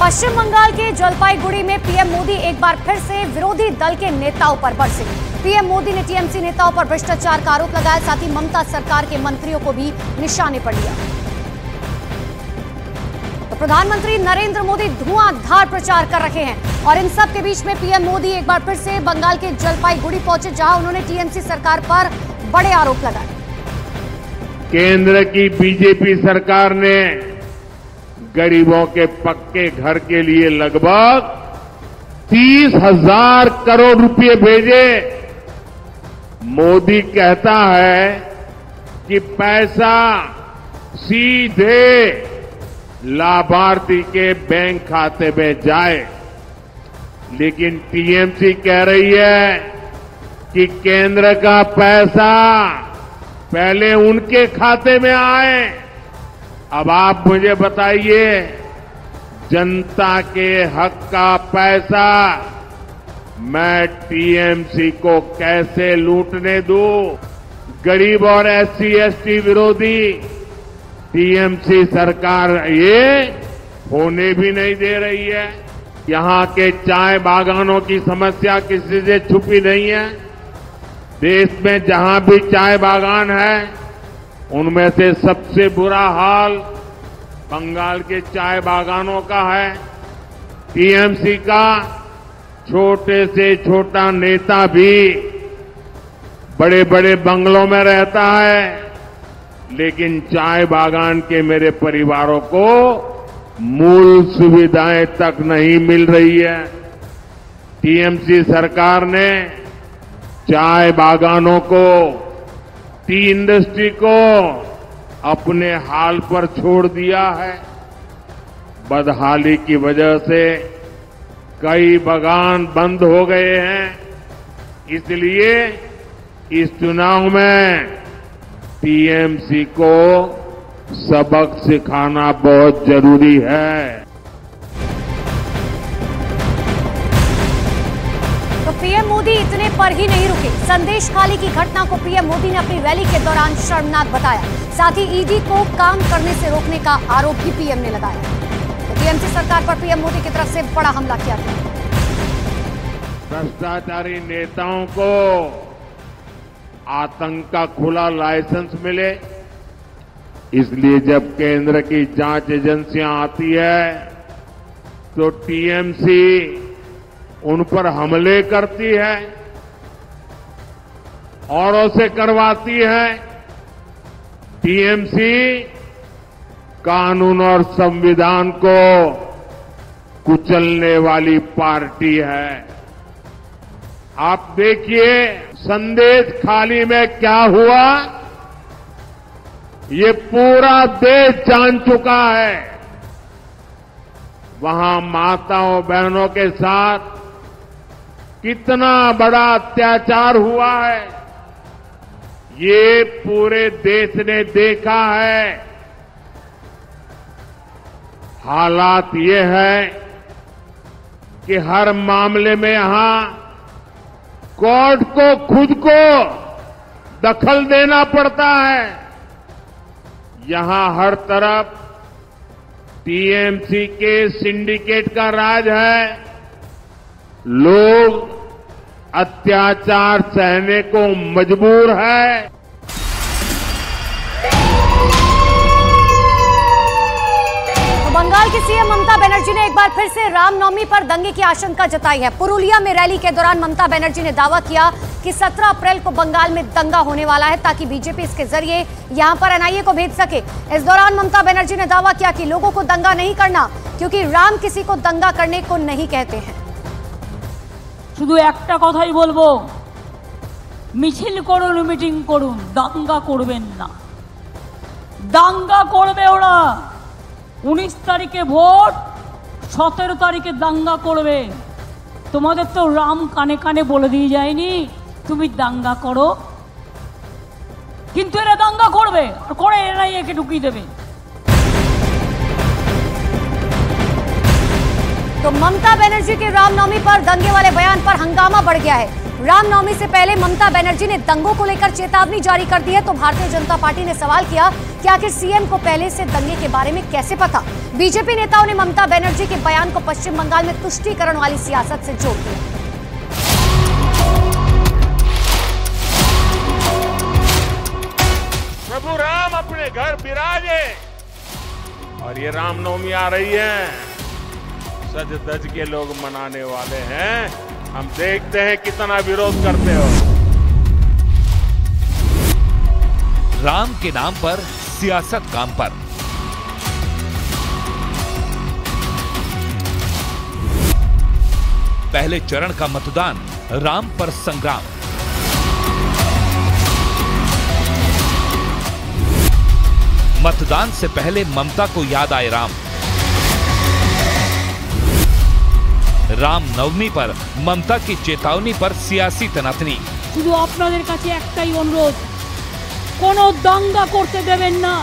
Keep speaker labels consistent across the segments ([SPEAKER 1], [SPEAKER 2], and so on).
[SPEAKER 1] पश्चिम बंगाल के जलपाईगुड़ी में पीएम मोदी एक बार फिर से विरोधी दल के नेताओं पर बरसे। पीएम मोदी ने टीएमसी नेताओं पर भ्रष्टाचार का आरोप लगाया, साथ ही ममता सरकार के मंत्रियों को भी निशाने पर लिया। तो प्रधानमंत्री नरेंद्र मोदी धुआंधार प्रचार कर रहे हैं और इन सब के बीच में पीएम मोदी एक बार फिर से बंगाल के जलपाईगुड़ी पहुंचे, जहां उन्होंने टीएमसी सरकार पर बड़े आरोप लगाए।
[SPEAKER 2] केंद्र की बीजेपी सरकार ने गरीबों के पक्के घर के लिए लगभग 30,000 करोड़ रुपए भेजे। मोदी कहता है कि पैसा सीधे लाभार्थी के बैंक खाते में जाए, लेकिन टीएमसी कह रही है कि केंद्र का पैसा पहले उनके खाते में आए। अब आप मुझे बताइए, जनता के हक का पैसा मैं टीएमसी को कैसे लूटने दूं? गरीब और एससी एसटी विरोधी टीएमसी सरकार ये होने भी नहीं दे रही है। यहां के चाय बागानों की समस्या किसी से छुपी नहीं है। देश में जहां भी चाय बागान है, उनमें से सबसे बुरा हाल बंगाल के चाय बागानों का है। टीएमसी का छोटे से छोटा नेता भी बड़े बड़े बंगलों में रहता है, लेकिन चाय बागान के मेरे परिवारों को मूल सुविधाएं तक नहीं मिल रही है। टीएमसी सरकार ने चाय बागानों को, टी इंडस्ट्री को अपने हाल पर छोड़ दिया है। बदहाली की वजह से कई बागान बंद हो गए हैं। इसलिए इस चुनाव में टीएमसी को सबक सिखाना बहुत जरूरी है।
[SPEAKER 1] तो पीएम मोदी इतने पर ही नहीं रुके। संदेश खाली की घटना को पीएम मोदी ने अपनी रैली के दौरान शर्मनाक बताया। साथ ही ईडी को काम करने से रोकने का आरोप भी पीएम ने लगाया। तो टीएमसी सरकार पर पीएम मोदी की तरफ से बड़ा हमला किया गया।
[SPEAKER 2] भ्रष्टाचारी नेताओं को आतंक का खुला लाइसेंस मिले, इसलिए जब केंद्र की जांच एजेंसियां आती है तो टीएमसी उन पर हमले करती है, औरों से करवाती है। टीएमसी कानून और संविधान को कुचलने वाली पार्टी है। आप देखिए संदेश खाली में क्या हुआ, ये पूरा देश जान चुका है। वहां माताओं बहनों के साथ कितना बड़ा अत्याचार हुआ है, ये पूरे देश ने देखा है। हालात ये है कि हर मामले में यहां कोर्ट को खुद को दखल देना पड़ता है। यहां हर तरफ टीएमसी के सिंडिकेट का राज है। लोग अत्याचार सहने को मजबूर है।
[SPEAKER 1] तो बंगाल की सीएम ममता बनर्जी ने एक बार फिर से रामनवमी पर दंगे की आशंका जताई है। पुरुलिया में रैली के दौरान ममता बनर्जी ने दावा किया कि 17 अप्रैल को बंगाल में दंगा होने वाला है, ताकि बीजेपी इसके जरिए यहां पर एनआईए को भेज सके। इस दौरान ममता बनर्जी ने दावा किया कि लोगों को दंगा नहीं करना, क्योंकि राम किसी को दंगा करने को नहीं कहते हैं।
[SPEAKER 3] শুধু একটা কথাই বলবো, মিছিল করুন, মিটিং করুন, দাঙ্গা করবেন না। দাঙ্গা করবে ওরা। 19 তারিখে ভোট, 17 তারিখে দাঙ্গা করবে। তোমাদের তো রাম কানে কানে বলে দিয়ে যায়নি তুমি দাঙ্গা করো, কিন্তু এরা দাঙ্গা করবে আর করে এনআইএকে ঢুকিয়ে দেবে।
[SPEAKER 1] तो ममता बनर्जी के रामनवमी पर दंगे वाले बयान पर हंगामा बढ़ गया है। रामनवमी से पहले ममता बनर्जी ने दंगों को लेकर चेतावनी जारी कर दी है, तो भारतीय जनता पार्टी ने सवाल किया कि आखिर सीएम को पहले से दंगे के बारे में कैसे पता। बीजेपी नेताओं ने ममता बनर्जी के बयान को पश्चिम बंगाल में तुष्टीकरण वाली सियासत से जोड़ दिया।
[SPEAKER 2] प्रभु राम अपने घर विराजे, और ये रामनवमी आ रही है, सज धज के लोग मनाने वाले हैं। हम देखते हैं कितना विरोध करते हो।
[SPEAKER 4] राम के नाम पर सियासत काम पर। पहले चरण का मतदान, राम पर संग्राम। मतदान से पहले ममता को याद आए राम। रामनवमी पर ममता की चेतावनी पर सियासी तनातनी।
[SPEAKER 3] শুধু আপনাদের কাছে একটাই অনুরোধ, কোনো দাঙ্গা করতে দেবেন না।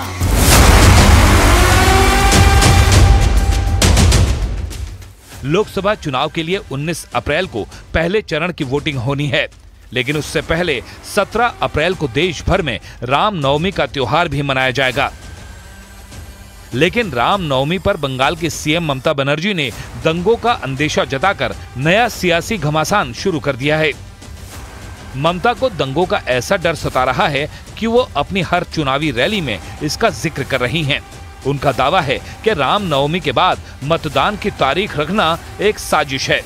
[SPEAKER 4] लोकसभा चुनाव के लिए 19 अप्रैल को पहले चरण की वोटिंग होनी है, लेकिन उससे पहले 17 अप्रैल को देश भर में रामनवमी का त्योहार भी मनाया जाएगा। लेकिन रामनवमी पर बंगाल की सीएम ममता बनर्जी ने दंगों का अंदेशा जताकर नया सियासी घमासान शुरू कर दिया है। ममता को दंगों का ऐसा डर सता रहा है कि वो अपनी हर चुनावी रैली में इसका जिक्र कर रही हैं। उनका दावा है कि रामनवमी के बाद मतदान की तारीख रखना एक साजिश है।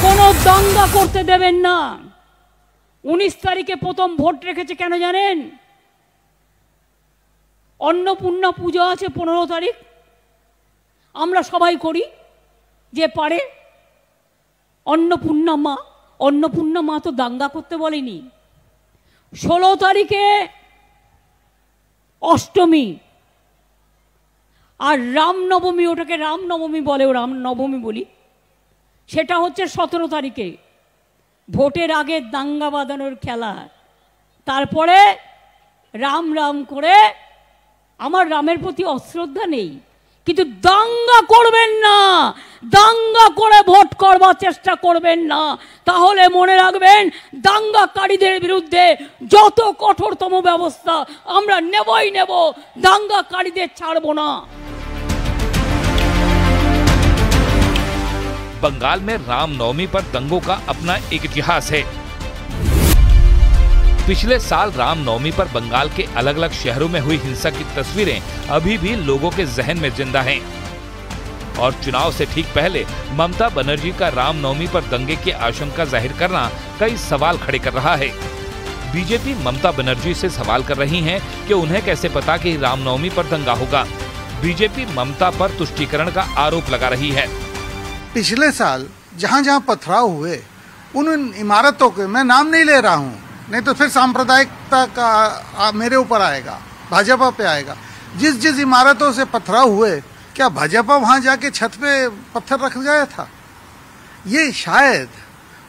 [SPEAKER 3] কোনো দাঙ্গা করতে দেবেন না। 19 তারিখে প্রথম ভোট রেখেছে কেন জানেন? অন্নপূর্ণা পূজা আছে 15 তারিখ, আমরা সবাই করি যে পারে। অন্নপূর্ণা মা তো দাঙ্গা করতে বলেনি। 16 তারিখে অষ্টমী, আর রামনবমী, ওটাকে রামনবমী বলে, রামনবমী বলি, সেটা হচ্ছে 17 তারিখে। ভোটের আগে দাঙ্গা বাঁধানোর খেলা, তারপরে রাম রাম করে। আমার রামের প্রতি অশ্রদ্ধা নেই, কিন্তু দাঙ্গা করবেন না, দাঙ্গা করে ভোট করবার চেষ্টা করবেন না। তাহলে মনে রাখবেন, দাঙ্গাকারীদের বিরুদ্ধে যত কঠোরতম ব্যবস্থা আমরা নেবই নেব, দাঙ্গাকারীদের ছাড়বো না।
[SPEAKER 4] बंगाल में रामनवमी पर दंगों का अपना एक इतिहास है। पिछले साल रामनवमी पर बंगाल के अलग अलग शहरों में हुई हिंसा की तस्वीरें अभी भी लोगों के जहन में जिंदा हैं। और चुनाव से ठीक पहले ममता बनर्जी का रामनवमी पर दंगे की आशंका जाहिर करना कई सवाल खड़े कर रहा है। बीजेपी ममता बनर्जी से सवाल कर रही है कि उन्हें कैसे पता कि रामनवमी पर दंगा होगा। बीजेपी ममता पर तुष्टीकरण का आरोप लगा रही है।
[SPEAKER 5] पिछले साल जहां जहां पथराव हुए उन इमारतों के मैं नाम नहीं ले रहा हूं, नहीं तो फिर सांप्रदायिकता का मेरे ऊपर आएगा, भाजपा पे आएगा। जिस जिस इमारतों से पथराव हुए, क्या भाजपा वहां जाके छत पे पत्थर रख गया था? ये शायद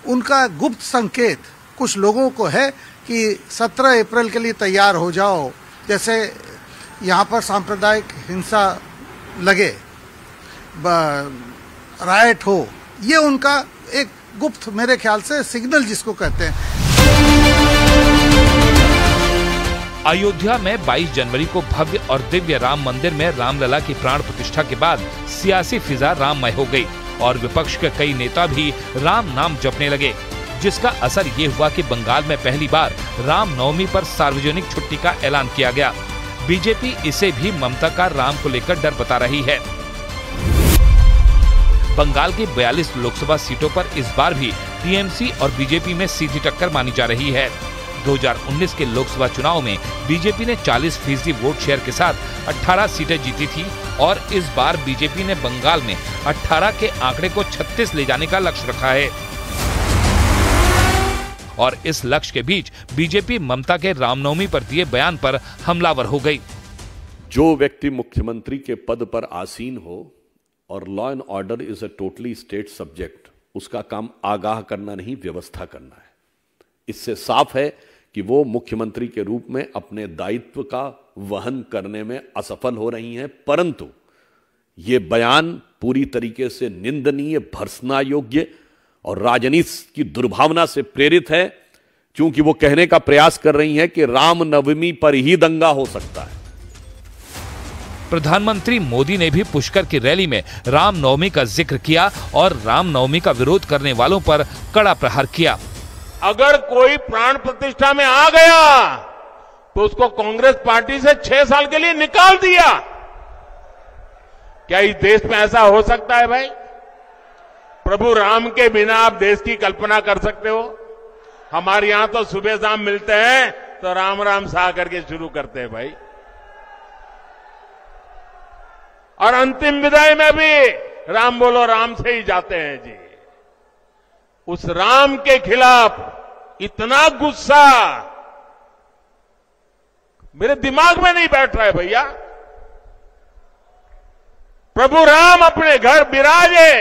[SPEAKER 5] उनका गुप्त संकेत कुछ लोगों को है कि 17 अप्रैल के लिए तैयार हो जाओ, जैसे यहाँ पर सांप्रदायिक हिंसा लगे, रायट हो। ये उनका एक गुप्त, मेरे ख्याल से सिग्नल जिसको कहते हैं।
[SPEAKER 4] अयोध्या में 22 जनवरी को भव्य और दिव्य राम मंदिर में रामलला की प्राण प्रतिष्ठा के बाद सियासी फिजा राममय हो गई और विपक्ष के कई नेता भी राम नाम जपने लगे, जिसका असर ये हुआ कि बंगाल में पहली बार रामनवमी पर सार्वजनिक छुट्टी का ऐलान किया गया। बीजेपी इसे भी ममता का राम को लेकर डर बता रही है। बंगाल की 42 लोकसभा सीटों पर इस बार भी टीएमसी और बीजेपी में सीधी टक्कर मानी जा रही है। 2019 के लोकसभा चुनाव में बीजेपी ने 40% वोट शेयर के साथ 18 सीटें जीती थी और इस बार बीजेपी ने बंगाल में 18 के आंकड़े को 36 ले जाने का लक्ष्य रखा है। और इस लक्ष्य के बीच बीजेपी ममता के रामनवमी पर दिए बयान पर हमलावर हो गई।
[SPEAKER 6] जो व्यक्ति मुख्यमंत्री के पद पर आसीन हो और law and order is a totally state subject, उसका काम आगाह करना नहीं, व्यवस्था करना है। इससे साफ है कि वो मुख्यमंत्री के रूप में अपने दायित्व का वहन करने में असफल हो रही हैं। परंतु ये बयान पूरी तरीके से निंदनीय, भर्त्सना योग्य और राजनीति की दुर्भावना से प्रेरित है, क्योंकि वो कहने का प्रयास कर रही हैं कि रामनवमी पर ही दंगा हो सकता है।
[SPEAKER 4] प्रधानमंत्री मोदी ने भी पुष्कर की रैली में रामनवमी का जिक्र किया और रामनवमी का विरोध करने वालों पर कड़ा प्रहार किया।
[SPEAKER 2] अगर कोई प्राण प्रतिष्ठा में आ गया तो उसको कांग्रेस पार्टी से 6 साल के लिए निकाल दिया। क्या इस देश में ऐसा हो सकता है भाई? प्रभु राम के बिना आप देश की कल्पना कर सकते हो? हमारे यहां तो सुबह शाम मिलते हैं तो राम राम सा करके शुरू करते हैं भाई, और अंतिम विदाई में भी राम बोलो राम से ही जाते हैं जी। उस राम के खिलाफ इतना गुस्सा मेरे दिमाग में नहीं बैठ रहा है भैया। प्रभु राम अपने घर विराजे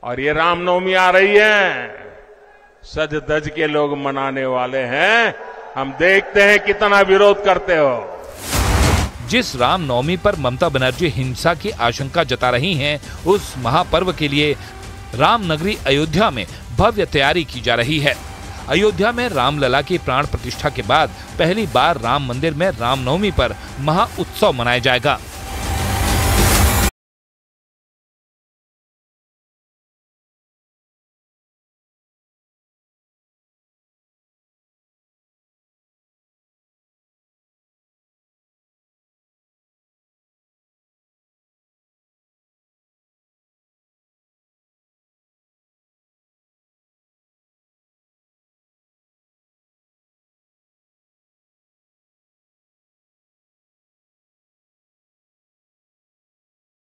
[SPEAKER 2] और ये रामनवमी आ रही है, सज धज के लोग मनाने वाले हैं। हम देखते हैं कितना विरोध करते हो।
[SPEAKER 4] जिस रामनवमी पर ममता बनर्जी हिंसा की आशंका जता रही हैं, उस महापर्व के लिए रामनगरी अयोध्या में भव्य तैयारी की जा रही है। अयोध्या में रामलला की प्राण प्रतिष्ठा के बाद पहली बार राम मंदिर में रामनवमी पर महा उत्सव मनाया जाएगा।